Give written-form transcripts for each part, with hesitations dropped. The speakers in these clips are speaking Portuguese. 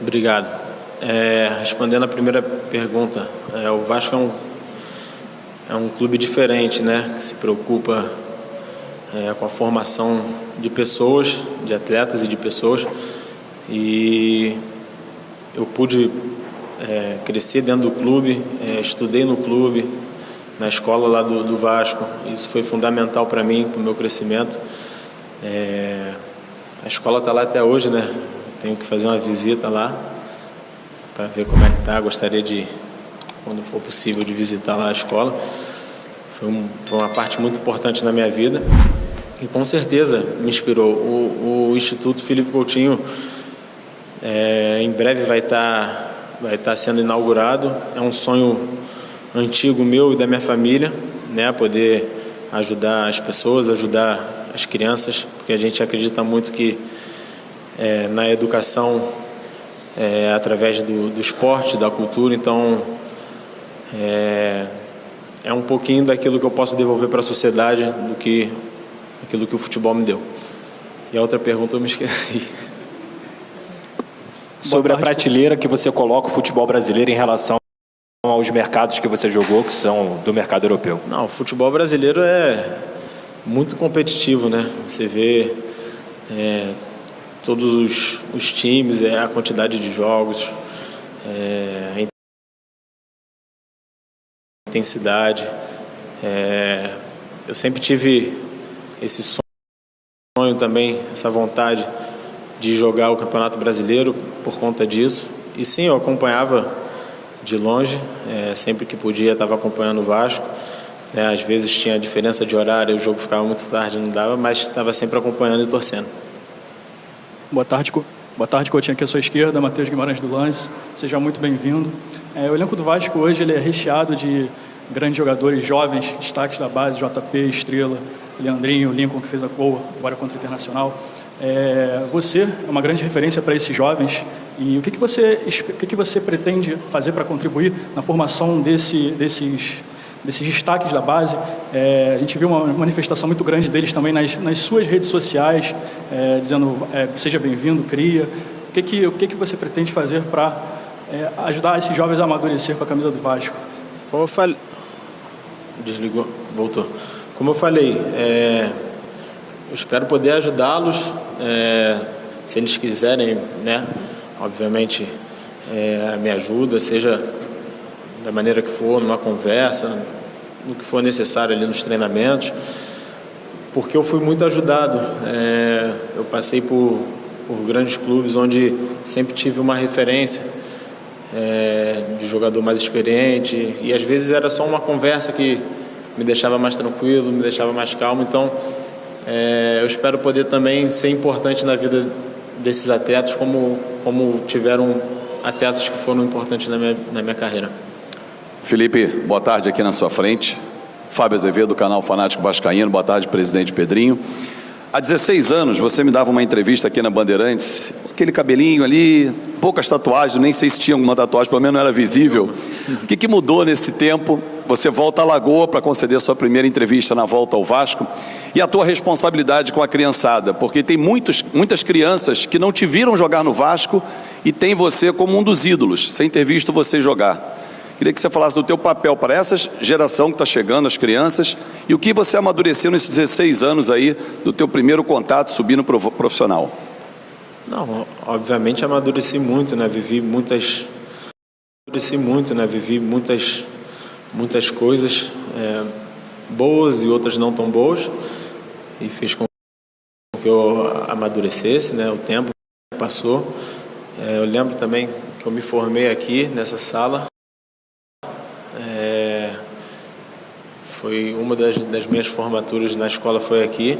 Obrigado. Respondendo a primeira pergunta, o Vasco é um clube diferente, né? Que se preocupa com a formação de pessoas, de atletas e de pessoas. E eu pude crescer dentro do clube, estudei no clube, na escola lá do Vasco. Isso foi fundamental para mim, para o meu crescimento. A escola está lá até hoje, né? Tenho que fazer uma visita lá para ver como é que está. Gostaria de, quando for possível, de visitar lá a escola. Foi uma parte muito importante na minha vida e com certeza me inspirou. O Instituto Felipe Coutinho em breve vai estar sendo inaugurado. É um sonho antigo meu e da minha família, né? Poder ajudar as pessoas, ajudar as crianças, porque a gente acredita muito que na educação através do esporte, da cultura. Então é um pouquinho daquilo que eu posso devolver para a sociedade aquilo que o futebol me deu. E a outra pergunta eu me esqueci. Sobre a prateleira que você coloca o futebol brasileiro em relação aos mercados que você jogou, que são do mercado europeu. Não, o futebol brasileiro é muito competitivo, né? Você vê todos os times, a quantidade de jogos, a intensidade. Eu sempre tive esse sonho também, essa vontade de jogar o Campeonato Brasileiro por conta disso. E sim, eu acompanhava de longe, sempre que podia estava acompanhando o Vasco. Às vezes tinha diferença de horário, o jogo ficava muito tarde, não dava, mas estava sempre acompanhando e torcendo. Boa tarde, Coutinho, aqui à sua esquerda, Matheus Guimarães do Lance. Seja muito bem-vindo. O elenco do Vasco hoje ele é recheado de grandes jogadores jovens, destaques da base, JP, Estrela, Leandrinho, Lincoln, que fez a gol agora contra o Internacional. Você é uma grande referência para esses jovens. E o que você pretende fazer para contribuir na formação desses destaques da base? A gente viu uma manifestação muito grande deles também nas suas redes sociais, dizendo seja bem-vindo, cria. O que você pretende fazer para ajudar esses jovens a amadurecer com a camisa do Vasco? Como eu falei... Desligou, voltou. Como eu falei, eu espero poder ajudá-los, se eles quiserem, né? Obviamente, a minha ajuda, seja da maneira que for, numa conversa, no que for necessário ali nos treinamentos, porque eu fui muito ajudado. Eu passei por grandes clubes onde sempre tive uma referência de jogador mais experiente, e às vezes era só uma conversa que me deixava mais tranquilo, me deixava mais calmo. Então eu espero poder também ser importante na vida desses atletas, como tiveram atletas que foram importantes na minha carreira. Felipe, boa tarde aqui na sua frente. Fábio Azevedo, do canal Fanático Vascaíno. Boa tarde, presidente Pedrinho. Há 16 anos, você me dava uma entrevista aqui na Bandeirantes, aquele cabelinho ali, poucas tatuagens, nem sei se tinha alguma tatuagem, pelo menos não era visível. O que mudou nesse tempo? Você volta à Lagoa para conceder sua primeira entrevista na volta ao Vasco, e a tua responsabilidade com a criançada, porque tem muitas crianças que não te viram jogar no Vasco e tem você como um dos ídolos, sem ter visto você jogar. Queria que você falasse do teu papel para essa geração que está chegando, as crianças, e o que você amadureceu nesses 16 anos aí do teu primeiro contato subindo pro profissional. Não, obviamente amadureci muito, né? Vivi muitas coisas boas e outras não tão boas, e fez com que eu amadurecesse, né? O tempo passou. Eu lembro também que eu me formei aqui nessa sala. Foi uma das minhas formaturas na escola, foi aqui.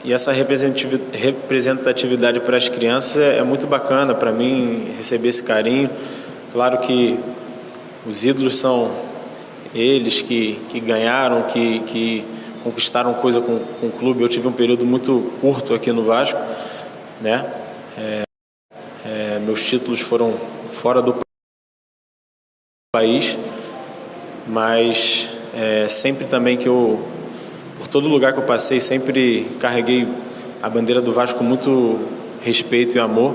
E essa representatividade para as crianças é muito bacana para mim, receber esse carinho. Claro que os ídolos são eles que ganharam, que conquistaram coisa com o clube. Eu tive um período muito curto aqui no Vasco, né? Meus títulos foram fora do país, mas sempre também por todo lugar que eu passei, sempre carreguei a bandeira do Vasco com muito respeito e amor.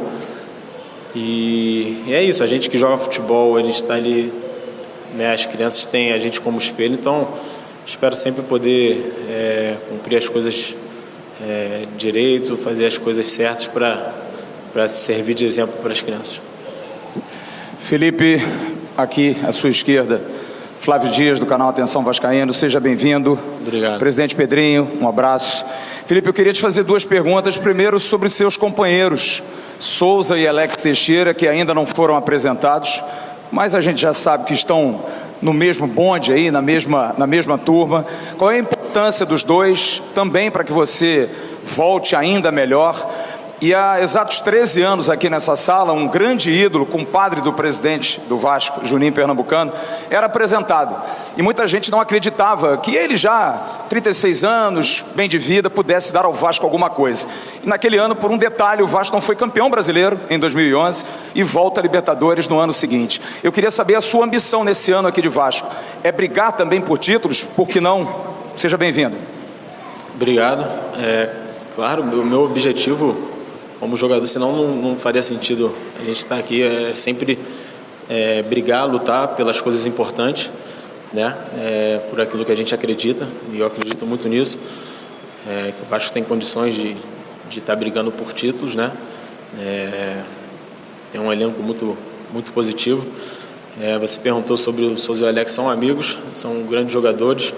E é isso, a gente que joga futebol, a gente está ali, né, as crianças têm a gente como espelho, então espero sempre poder cumprir as coisas direito, fazer as coisas certas para servir de exemplo para as crianças. Felipe, aqui à sua esquerda, Flávio Dias, do canal Atenção Vascaíno, seja bem-vindo. Obrigado. Presidente Pedrinho, um abraço. Felipe, eu queria te fazer duas perguntas. Primeiro, sobre seus companheiros, Souza e Alex Teixeira, que ainda não foram apresentados, mas a gente já sabe que estão no mesmo bonde aí, na mesma turma. Qual é a importância dos dois, também para que você volte ainda melhor? E há exatos 13 anos aqui nessa sala, um grande ídolo, compadre do presidente do Vasco, Juninho Pernambucano, era apresentado. E muita gente não acreditava que ele já, 36 anos, bem de vida, pudesse dar ao Vasco alguma coisa. E naquele ano, por um detalhe, o Vasco não foi campeão brasileiro em 2011 e volta a Libertadores no ano seguinte. Eu queria saber a sua ambição nesse ano aqui de Vasco. É brigar também por títulos? Por que não? Seja bem-vindo. Obrigado. Claro, o meu objetivo como jogador, senão não faria sentido a gente estar aqui, sempre brigar, lutar pelas coisas importantes, né? Por aquilo que a gente acredita, e eu acredito muito nisso, que o Vasco tem condições de estar brigando por títulos, né? Tem um elenco muito positivo. Você perguntou sobre o Souza e o Alex, são amigos, são grandes jogadores,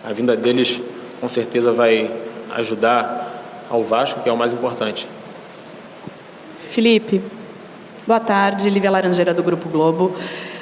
a vinda deles com certeza vai ajudar ao Vasco, que é o mais importante. Felipe, boa tarde, Lívia Laranjeira do Grupo Globo.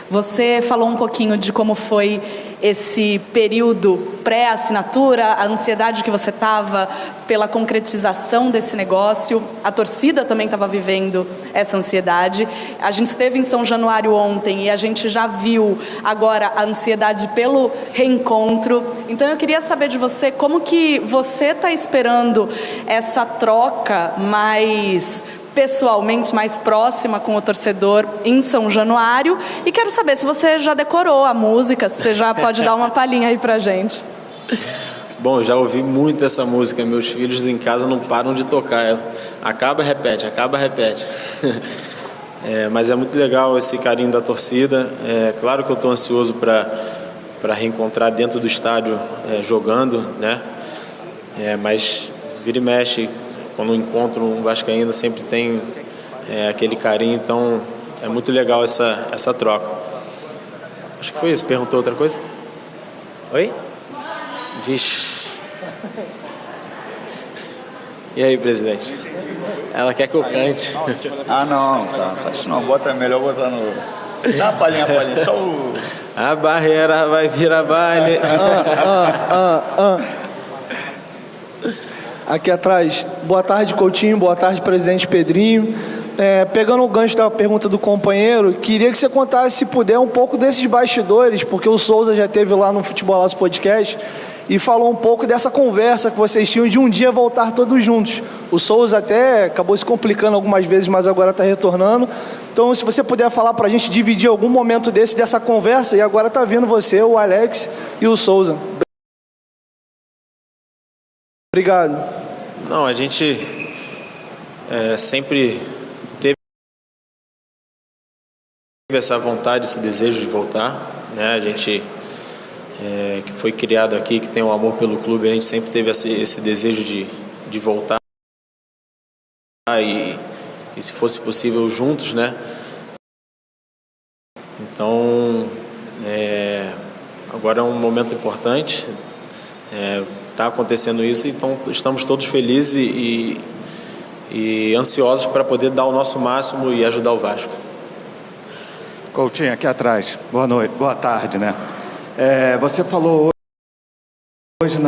Você falou um pouquinho de como foi esse período pré-assinatura, a ansiedade que você estava pela concretização desse negócio. A torcida também estava vivendo essa ansiedade. A gente esteve em São Januário ontem e a gente já viu agora a ansiedade pelo reencontro. Então eu queria saber de você como que você está esperando essa troca mais pessoalmente, mais próxima com o torcedor em São Januário, e quero saber se você já decorou a música, se você já pode dar uma palhinha aí pra gente. Bom, eu já ouvi muito essa música, meus filhos em casa não param de tocar, acaba, repete, mas é muito legal esse carinho da torcida. Claro que eu estou ansioso para reencontrar dentro do estádio jogando, né? Mas vira e mexe, quando encontro um vascaíno sempre tem aquele carinho, então é muito legal essa troca. Acho que foi isso. Perguntou outra coisa? Oi? Vixe. E aí, presidente? Ela quer que eu cante. Não, tá. Faz isso não, melhor botar no... Dá uma palhinha, só o... A barreira vai virar baile. Aqui atrás, boa tarde, Coutinho, boa tarde, presidente Pedrinho. Pegando o gancho da pergunta do companheiro, queria que você contasse, se puder, um pouco desses bastidores, porque o Souza já esteve lá no Futebolaço Podcast e falou um pouco dessa conversa que vocês tinham de um dia voltar todos juntos. O Souza até acabou se complicando algumas vezes, mas agora está retornando. Então, se você puder falar para a gente, dividir algum momento dessa conversa, e agora está vindo você, o Alex e o Souza. Obrigado. Não, a gente sempre teve essa vontade, esse desejo de voltar, né? A gente que foi criado aqui, que tem um amor pelo clube, a gente sempre teve esse desejo de voltar e se fosse possível juntos, né? Então agora é um momento importante. Está acontecendo isso, então estamos todos felizes e ansiosos para poder dar o nosso máximo e ajudar o Vasco. Coutinho, aqui atrás. Boa noite, boa tarde, né? Você falou hoje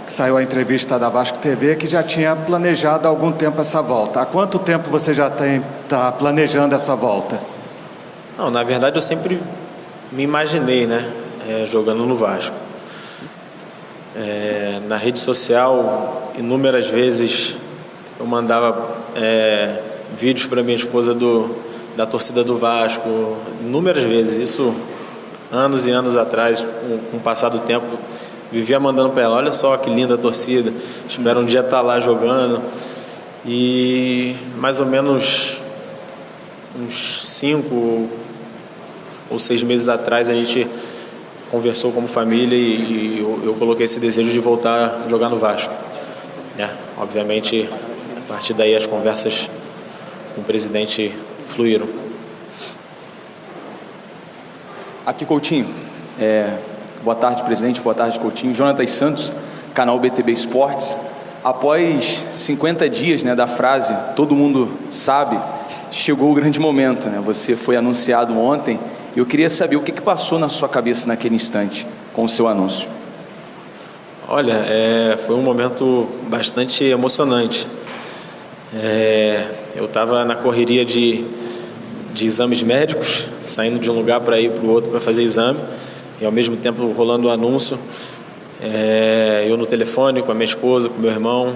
que saiu a entrevista da Vasco TV que já tinha planejado há algum tempo essa volta. Há quanto tempo você já está planejando essa volta? Não, na verdade eu sempre me imaginei, né, jogando no Vasco. Na rede social, inúmeras vezes eu mandava vídeos para minha esposa da torcida do Vasco, inúmeras vezes, isso anos e anos atrás, com o passar do tempo, vivia mandando para ela, olha só que linda a torcida, espero um dia estar lá jogando. E mais ou menos uns 5 ou 6 meses atrás a gente conversou como família e eu coloquei esse desejo de voltar a jogar no Vasco. Obviamente, a partir daí as conversas com o presidente fluíram. Aqui, Coutinho. Boa tarde, presidente. Boa tarde, Coutinho. Jonatas Santos, canal BTB Esportes. Após 50 dias da frase "todo mundo sabe", chegou o grande momento. Você foi anunciado ontem. Eu queria saber o que passou na sua cabeça naquele instante com o seu anúncio. Olha, foi um momento bastante emocionante. Eu estava na correria de exames médicos, saindo de um lugar para ir para o outro para fazer exame, e ao mesmo tempo rolando o anúncio. Eu no telefone com a minha esposa, com meu irmão,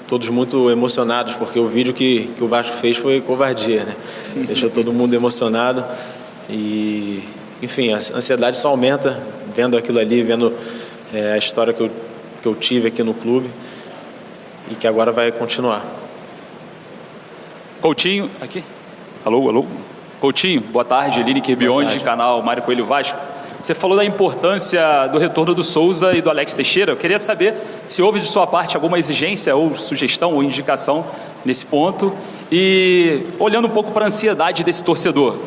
todos muito emocionados, porque o vídeo que o Vasco fez foi covardia, Deixou todo mundo emocionado. E, enfim, a ansiedade só aumenta vendo aquilo ali, vendo a história que eu tive aqui no clube e que agora vai continuar. Coutinho, aqui. Alô. Coutinho, boa tarde. Lineker Biondi, canal Mário Coelho Vasco. Você falou da importância do retorno do Souza e do Alex Teixeira. Eu queria saber se houve de sua parte alguma exigência ou sugestão ou indicação nesse ponto. E olhando um pouco para a ansiedade desse torcedor,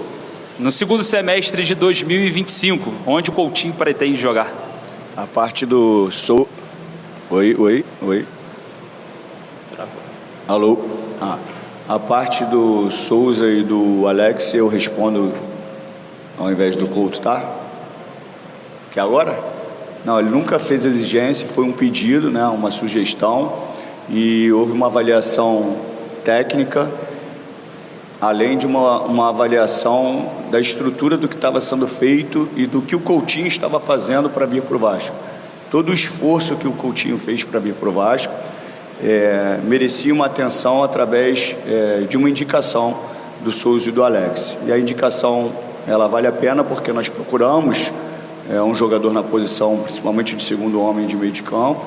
no segundo semestre de 2025, onde o Coutinho pretende jogar? A parte do Oi. Alô? A parte do Souza e do Alex eu respondo ao invés do Couto, tá? Que agora? Não, ele nunca fez exigência, foi um pedido, uma sugestão, e houve uma avaliação técnica, além de uma avaliação da estrutura do que estava sendo feito e do que o Coutinho estava fazendo para vir para o Vasco. Todo o esforço que o Coutinho fez para vir para o Vasco merecia uma atenção através de uma indicação do Souza e do Alex. E a indicação, ela vale a pena porque nós procuramos um jogador na posição, principalmente de segundo homem de meio de campo,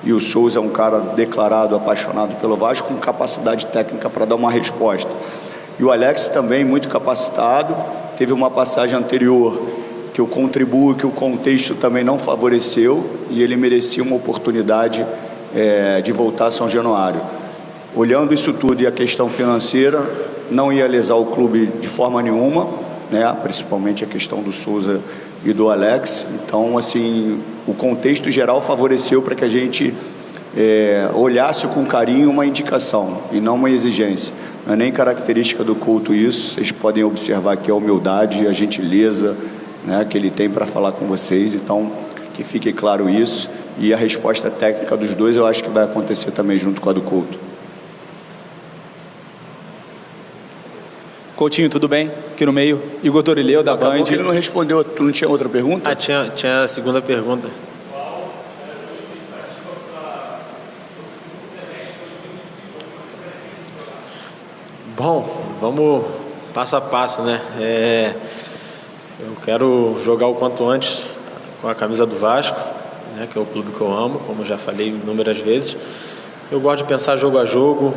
e o Souza é um cara declarado, apaixonado pelo Vasco, com capacidade técnica para dar uma resposta. E o Alex também muito capacitado, teve uma passagem anterior que eu contribuo, que o contexto também não favoreceu, e ele merecia uma oportunidade de voltar a São Januário. Olhando isso tudo e a questão financeira, não ia lesar o clube de forma nenhuma, principalmente a questão do Souza e do Alex. Então, assim, o contexto geral favoreceu para que a gente olhasse com carinho uma indicação e não uma exigência. Não é nem característica do Couto isso, vocês podem observar aqui a humildade e a gentileza que ele tem para falar com vocês, então que fique claro isso, e a resposta técnica dos dois eu acho que vai acontecer também junto com a do Couto. Coutinho, tudo bem? Aqui no meio, Igor Dorileu, da Band. Ele não respondeu, tu não tinha outra pergunta? Tinha a segunda pergunta. Bom, vamos passo a passo, eu quero jogar o quanto antes com a camisa do Vasco, que é o clube que eu amo, como já falei inúmeras vezes. Eu gosto de pensar jogo a jogo,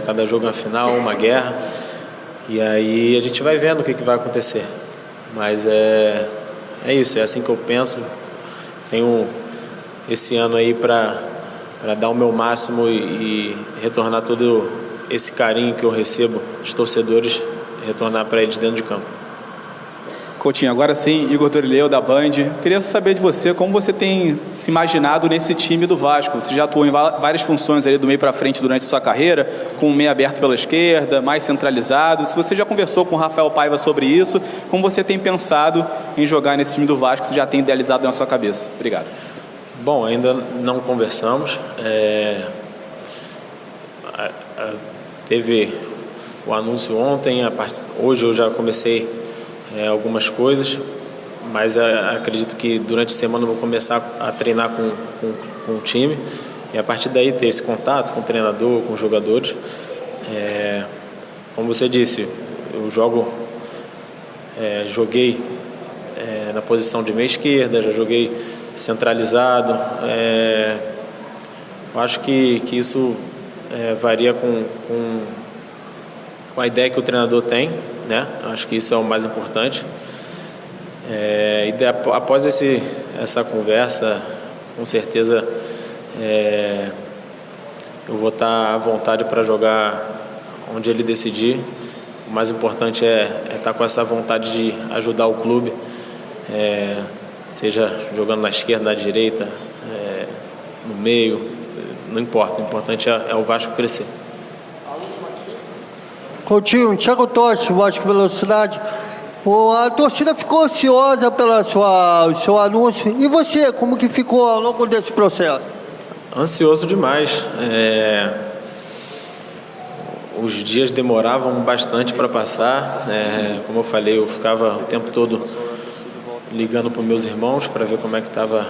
cada jogo é uma final, uma guerra, e aí a gente vai vendo o que vai acontecer. Mas é isso, é assim que eu penso. Tenho esse ano aí para dar o meu máximo e retornar todo esse carinho que eu recebo dos torcedores, retornar para eles dentro de campo. Coutinho, agora sim, Igor Dorileu, da Band. Queria saber de você, como você tem se imaginado nesse time do Vasco? Você já atuou em várias funções ali do meio para frente durante sua carreira, com o meio aberto pela esquerda, mais centralizado. Se você já conversou com o Rafael Paiva sobre isso, como você tem pensado em jogar nesse time do Vasco, você já tem idealizado na sua cabeça? Obrigado. Bom, ainda não conversamos. Teve o anúncio ontem, hoje eu já comecei algumas coisas, mas acredito que durante a semana eu vou começar a treinar com o time e a partir daí ter esse contato com o treinador, com os jogadores. Como você disse, eu joguei na posição de meia esquerda, já joguei centralizado. Eu acho que isso varia com a ideia que o treinador tem, né? Acho que isso é o mais importante. E após essa conversa, com certeza eu vou estar à vontade para jogar onde ele decidir. O mais importante é estar com essa vontade de ajudar o clube, seja jogando na esquerda, na direita, no meio, não importa. O importante é o Vasco crescer. Coutinho, Thiago Totti, Vasco Velocidade. A torcida ficou ansiosa pelo seu anúncio. E você, como que ficou ao longo desse processo? Ansioso demais. Os dias demoravam bastante para passar. Como eu falei, eu ficava o tempo todo ligando para os meus irmãos para ver como é que estava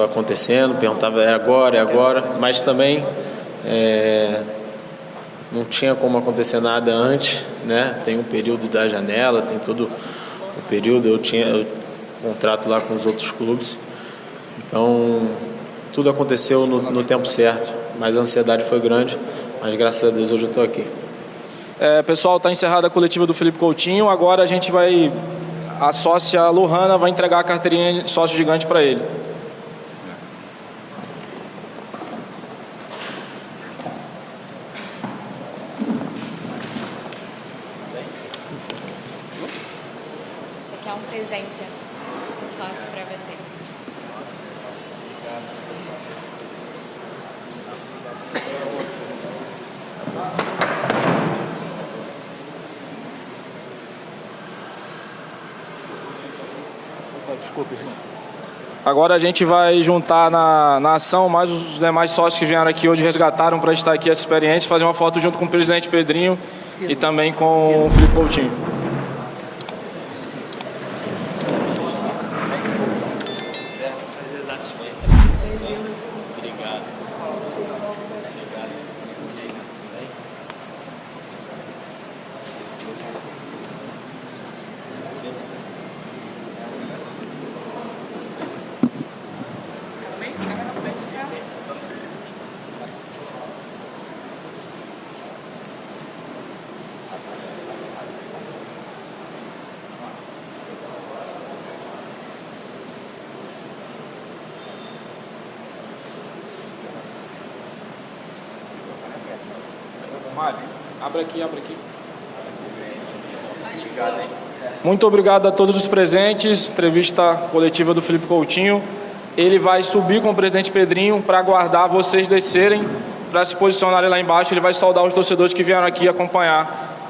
acontecendo. Perguntava, é agora. Mas também não tinha como acontecer nada antes, né? Tem um período da janela, tem todo o período. Eu tinha contrato lá com os outros clubes. Então, tudo aconteceu no tempo certo. Mas a ansiedade foi grande. Mas graças a Deus hoje eu estou aqui. Pessoal, está encerrada a coletiva do Felipe Coutinho. Agora a sócia Lohana vai entregar a carteirinha de sócio gigante para ele. Você quer um presente do sócio para você? Desculpe, irmão. Agora a gente vai juntar na ação mais os demais sócios que vieram aqui hoje, resgataram para estar aqui essa experiência, fazer uma foto junto com o presidente Pedrinho e também com o Felipe Coutinho. Abre aqui. Muito obrigado a todos os presentes. Entrevista coletiva do Felipe Coutinho. Ele vai subir com o presidente Pedrinho para aguardar vocês descerem para se posicionarem lá embaixo. Ele vai saudar os torcedores que vieram aqui acompanhar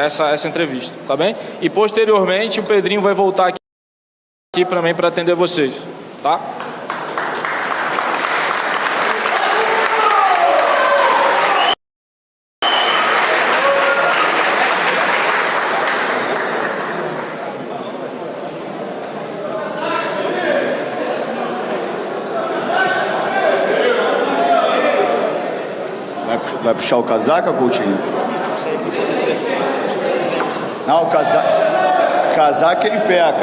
essa entrevista, tá bem? E posteriormente o Pedrinho vai voltar aqui também para atender vocês, tá? Vai puxar o casaco, Coutinho? Não, casaco é em pé,